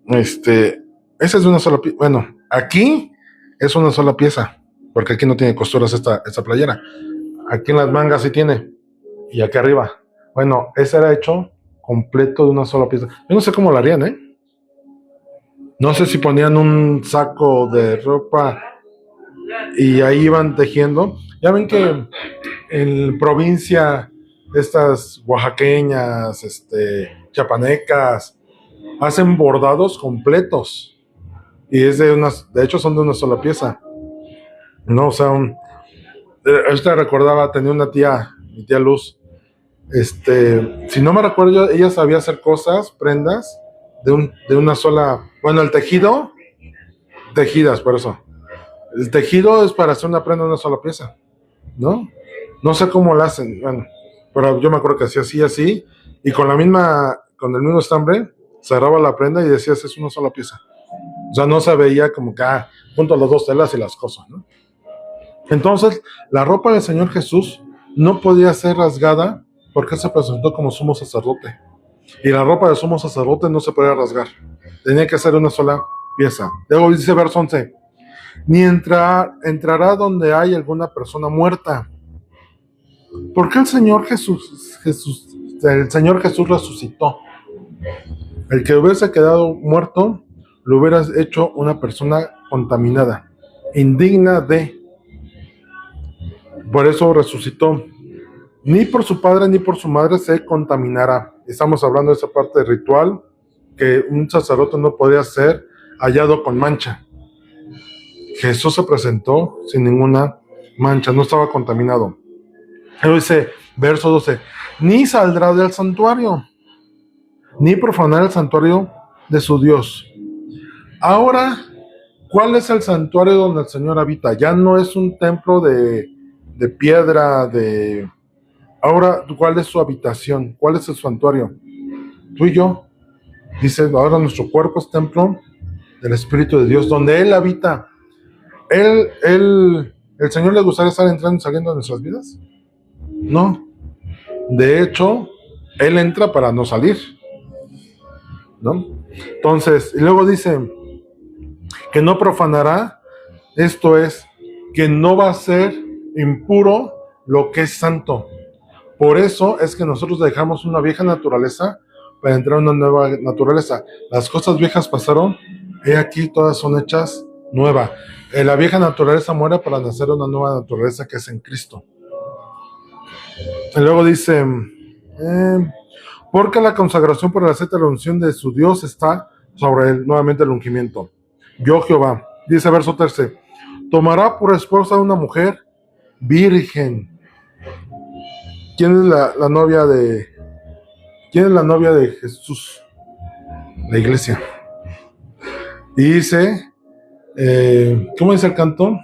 Speaker 1: Esa es de una sola pieza. Bueno, aquí es una sola pieza, porque aquí no tiene costuras esta playera. Aquí en las mangas sí tiene, y aquí arriba. Bueno, ese era hecho completo de una sola pieza. Yo no sé cómo lo harían, ¿eh? No sé si ponían un saco de ropa y ahí iban tejiendo. Ya ven que en provincia, estas oaxaqueñas, chiapanecas, hacen bordados completos. Y de hecho son de una sola pieza. No, o sea, esta recordaba, tenía una tía, mi tía Luz. Si no me recuerdo, ella sabía hacer prendas de una sola, Bueno, el tejido, tejidas, por eso. El tejido es para hacer una prenda de una sola pieza, ¿no? No sé cómo lo hacen, bueno, pero yo me acuerdo que hacía así, y con con el mismo estambre, cerraba la prenda y decías, es una sola pieza. O sea, no se veía como que, junto a las dos telas y las cosas, ¿no? Entonces, la ropa del Señor Jesús no podía ser rasgada porque se presentó como sumo sacerdote. Y la ropa del sumo sacerdote no se podía rasgar. Tenía que ser una sola pieza. Luego dice verso 11, ni entrará donde hay alguna persona muerta. ¿Por qué el Señor Jesús resucitó? El que hubiese quedado muerto lo hubiera hecho una persona contaminada, indigna de. Por eso resucitó. Ni por su padre ni por su madre se contaminará. Estamos hablando de esa parte ritual que un sacerdote no podía ser hallado con mancha. Jesús se presentó sin ninguna mancha, no estaba contaminado. Luego dice, verso 12, ni saldrá del santuario, ni profanará el santuario de su Dios. Ahora, ¿cuál es el santuario donde el Señor habita? Ya no es un templo de piedra, Ahora, ¿cuál es su habitación? ¿Cuál es el santuario? Tú y yo. Dice, ahora nuestro cuerpo es templo del Espíritu de Dios, donde Él habita. ¿El Señor le gustaría estar entrando y saliendo de nuestras vidas? No. De hecho, Él entra para no salir, ¿no? Entonces, y luego dice que no profanará, esto es, que no va a ser impuro lo que es santo. Por eso es que nosotros dejamos una vieja naturaleza para entrar en una nueva naturaleza. Las cosas viejas pasaron, y aquí todas son hechas nuevas. La vieja naturaleza muere para nacer una nueva naturaleza que es en Cristo. Y luego dice, porque la consagración por el aceite de la unción de su Dios está sobre él, nuevamente el ungimiento. Yo Jehová, dice verso 13, tomará por esposa a una mujer virgen. ¿Quién es la novia de Jesús? La iglesia. Y dice, ¿cómo dice el canto?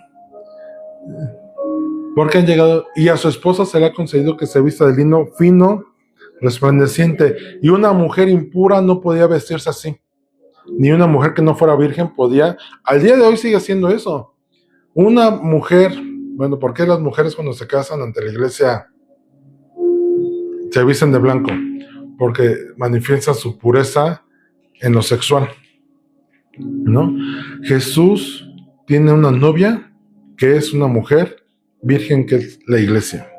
Speaker 1: Porque han llegado, y a su esposa se le ha concedido que se vista de lino fino, resplandeciente, y una mujer impura no podía vestirse así, ni una mujer que no fuera virgen podía, al día de hoy sigue haciendo eso. Una mujer, bueno, ¿por qué las mujeres cuando se casan ante la iglesia se visten de blanco? Porque manifiestan su pureza en lo sexual, ¿no? Jesús tiene una novia que es una mujer virgen, que es la iglesia.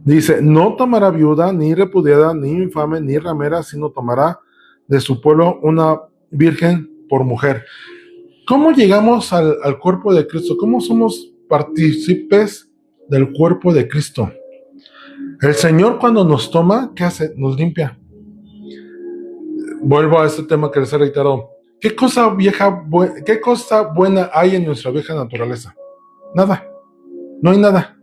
Speaker 1: Dice, no tomará viuda, ni repudiada, ni infame, ni ramera, sino tomará de su pueblo una virgen por mujer. ¿Cómo llegamos al cuerpo de Cristo? ¿Cómo somos partícipes del cuerpo de Cristo? El Señor cuando nos toma, ¿qué hace? Nos limpia. Vuelvo a este tema que les he reiterado. ¿Qué cosa buena hay en nuestra vieja naturaleza? Nada. No hay nada.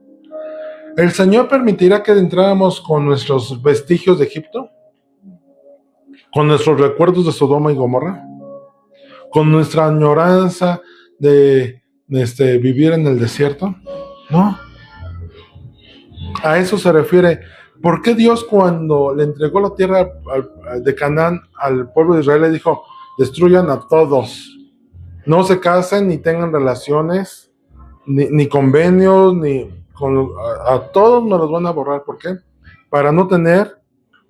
Speaker 1: ¿El Señor permitirá que entráramos con nuestros vestigios de Egipto? ¿Con nuestros recuerdos de Sodoma y Gomorra? ¿Con nuestra añoranza de vivir en el desierto? No. A eso se refiere. ¿Por qué Dios, cuando le entregó la tierra de Canaán al pueblo de Israel, le dijo, destruyan a todos? No se casen ni tengan relaciones, ni convenios, a todos nos los van a borrar. ¿Por qué? Para no tener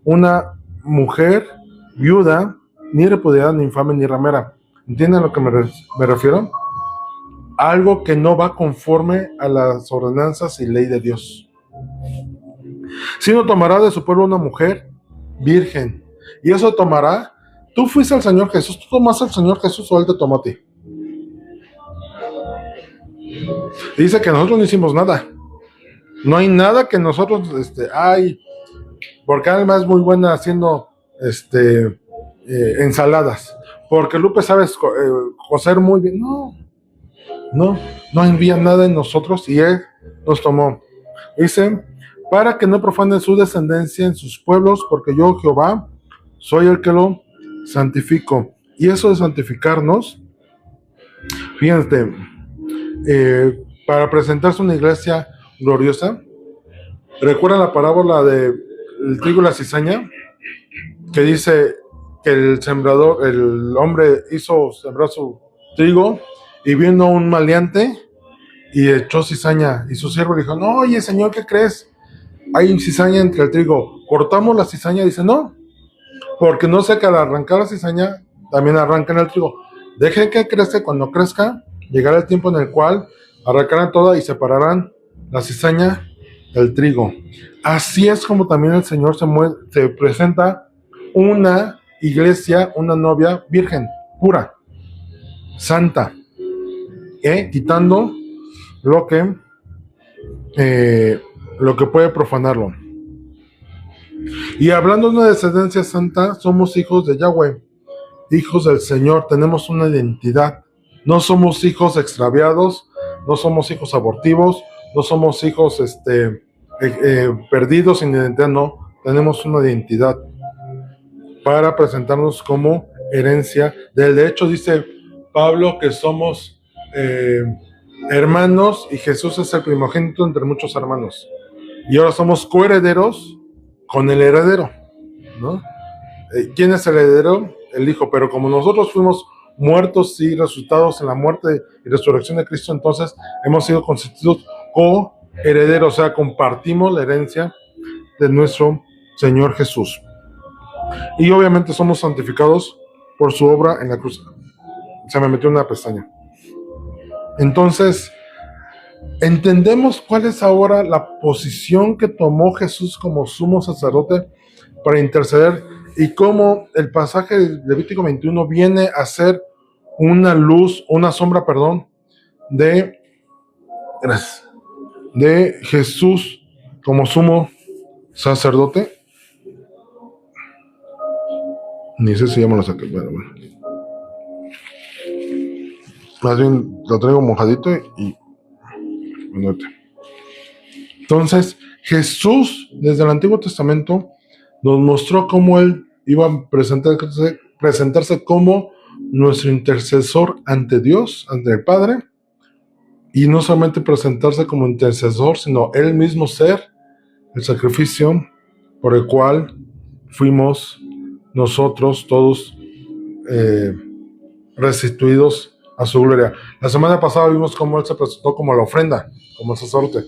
Speaker 1: una mujer viuda, ni repudiada, ni infame, ni ramera. ¿Entienden a lo que me refiero? Algo que no va conforme a las ordenanzas y ley de Dios. Sino tomará de su pueblo una mujer virgen. Y eso tomará. Tú fuiste al Señor Jesús, tú tomaste al Señor Jesús o Él te tomó a ti. Dice que nosotros no hicimos nada. No hay nada que nosotros, porque Alma es muy buena haciendo, ensaladas. Porque Lupe sabe cocer muy bien. No envía nada en nosotros y Él nos tomó. Dice, para que no profanen su descendencia en sus pueblos, porque yo, Jehová, soy el que lo santifico. Y eso de santificarnos, fíjense, para presentarse una iglesia gloriosa, ¿recuerdan la parábola del trigo y la cizaña? Que dice que el sembrador, el hombre hizo sembrar su trigo y vino un maleante y echó cizaña. Y su siervo le dijo, no, oye, señor, ¿qué crees? Hay cizaña entre el trigo. ¿Cortamos la cizaña? Dice, no, porque no sé que al arrancar la cizaña también arrancan el trigo. Dejen que crezca, cuando crezca, llegará el tiempo en el cual arrancarán toda y separarán la cizaña del trigo. Así es como también el Señor se presenta una iglesia, una novia virgen, pura, santa, quitando lo que puede profanarlo. Y hablando de una descendencia santa, somos hijos de Yahweh, hijos del Señor, tenemos una identidad. No somos hijos extraviados, no somos hijos abortivos, no somos hijos perdidos sin identidad, no. Tenemos una identidad para presentarnos como herencia. De hecho, dice Pablo que somos hermanos y Jesús es el primogénito entre muchos hermanos. Y ahora somos coherederos con el heredero, ¿no? ¿Quién es el heredero? El Hijo. Pero como nosotros fuimos muertos y resucitados en la muerte y resurrección de Cristo, entonces hemos sido constituidos coherederos, o sea, compartimos la herencia de nuestro Señor Jesús. Y obviamente somos santificados por su obra en la cruz. Se me metió una pestaña. Entonces, entendemos cuál es ahora la posición que tomó Jesús como sumo sacerdote para interceder y cómo el pasaje de Levítico 21 viene a ser una luz, una sombra, de Jesús como sumo sacerdote. Ni sé si ya me lo saqué. Bueno. Más bien lo traigo mojadito y entonces Jesús desde el Antiguo Testamento nos mostró cómo Él iba a presentarse como nuestro intercesor ante Dios, ante el Padre, y no solamente presentarse como intercesor, sino Él mismo ser el sacrificio por el cual fuimos nosotros todos restituidos a su gloria. La semana pasada vimos cómo Él se presentó como la ofrenda, como el sacerdote.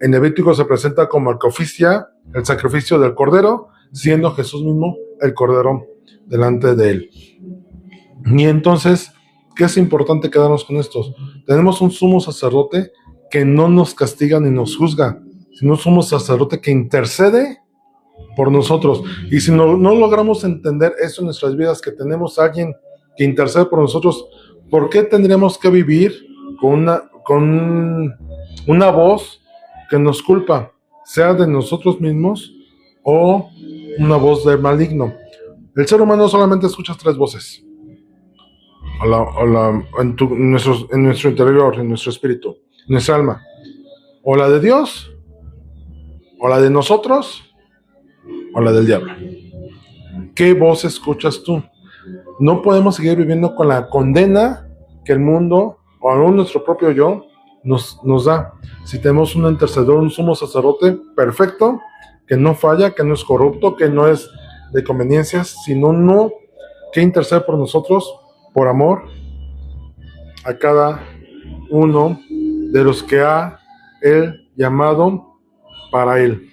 Speaker 1: En Levítico se presenta como el que oficia el sacrificio del Cordero, siendo Jesús mismo el Cordero delante de Él. Y entonces, ¿qué es importante quedarnos con estos? Tenemos un sumo sacerdote que no nos castiga ni nos juzga, sino un sumo sacerdote que intercede por nosotros. Y si no logramos entender eso en nuestras vidas, que tenemos a alguien que intercede por nosotros, ¿por qué tendríamos que vivir con una voz que nos culpa, sea de nosotros mismos o una voz del maligno? El ser humano solamente escucha tres voces en nuestro interior, en nuestro espíritu, en nuestra alma: o la de Dios, o la de nosotros, o la del diablo. ¿Qué voz escuchas tú? No podemos seguir viviendo con la condena que el mundo o aún nuestro propio yo nos da. Si tenemos un intercedor, un sumo sacerdote perfecto, que no falla, que no es corrupto, que no es de conveniencias, sino uno que intercede por nosotros por amor a cada uno de los que ha Él llamado para Él.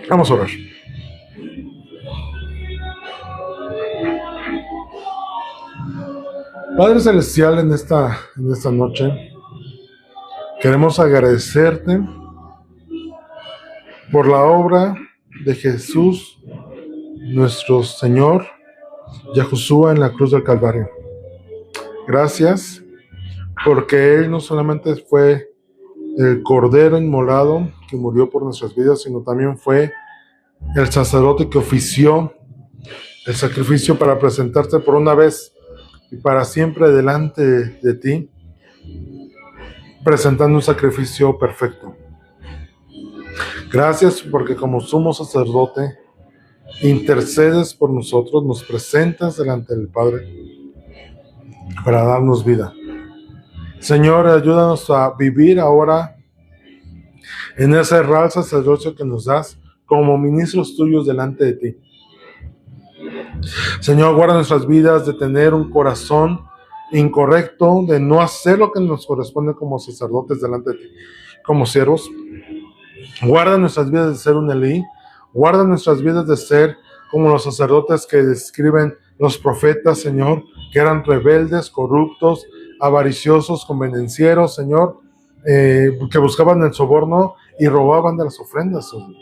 Speaker 1: Vamos a orar. Padre Celestial, en esta noche queremos agradecerte por la obra de Jesús, nuestro Señor, Yahushua, en la cruz del Calvario. Gracias, porque Él no solamente fue el Cordero inmolado que murió por nuestras vidas, sino también fue el sacerdote que ofició el sacrificio para presentarte por una vez y para siempre delante de ti, presentando un sacrificio perfecto. Gracias porque como sumo sacerdote intercedes por nosotros, nos presentas delante del Padre para darnos vida. Señor, ayúdanos a vivir ahora en ese real sacerdocio que nos das como ministros tuyos delante de ti. Señor, guarda nuestras vidas de tener un corazón incorrecto, de no hacer lo que nos corresponde como sacerdotes delante de ti, como siervos. Guarda nuestras vidas de ser un Elí. Guarda nuestras vidas de ser como los sacerdotes que describen los profetas, Señor, que eran rebeldes, corruptos, avariciosos, convenencieros, Señor, que buscaban el soborno y robaban de las ofrendas, Señor.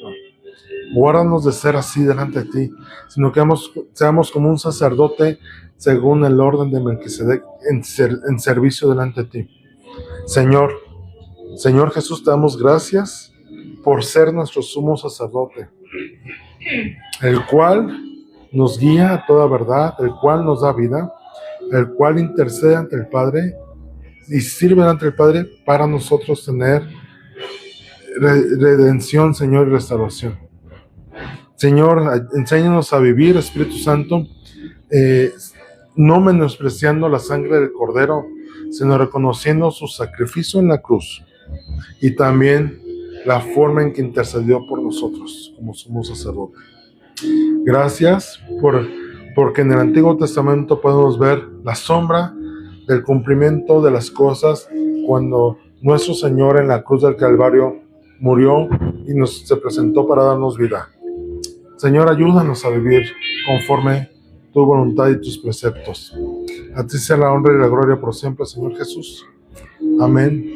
Speaker 1: Guárdanos de ser así delante de ti, sino que seamos como un sacerdote según el orden de Melquisedec en servicio delante de ti. Señor Jesús, te damos gracias por ser nuestro sumo sacerdote, el cual nos guía a toda verdad, el cual nos da vida, el cual intercede ante el Padre y sirve ante el Padre para nosotros tener redención, Señor, y restauración. Señor, enséñanos a vivir, Espíritu Santo, no menospreciando la sangre del Cordero, sino reconociendo su sacrificio en la cruz y también la forma en que intercedió por nosotros como sumo sacerdote. Gracias porque en el Antiguo Testamento podemos ver la sombra del cumplimiento de las cosas cuando nuestro Señor en la cruz del Calvario murió y se presentó para darnos vida. Señor, ayúdanos a vivir conforme tu voluntad y tus preceptos. A ti sea la honra y la gloria por siempre, Señor Jesús. Amén.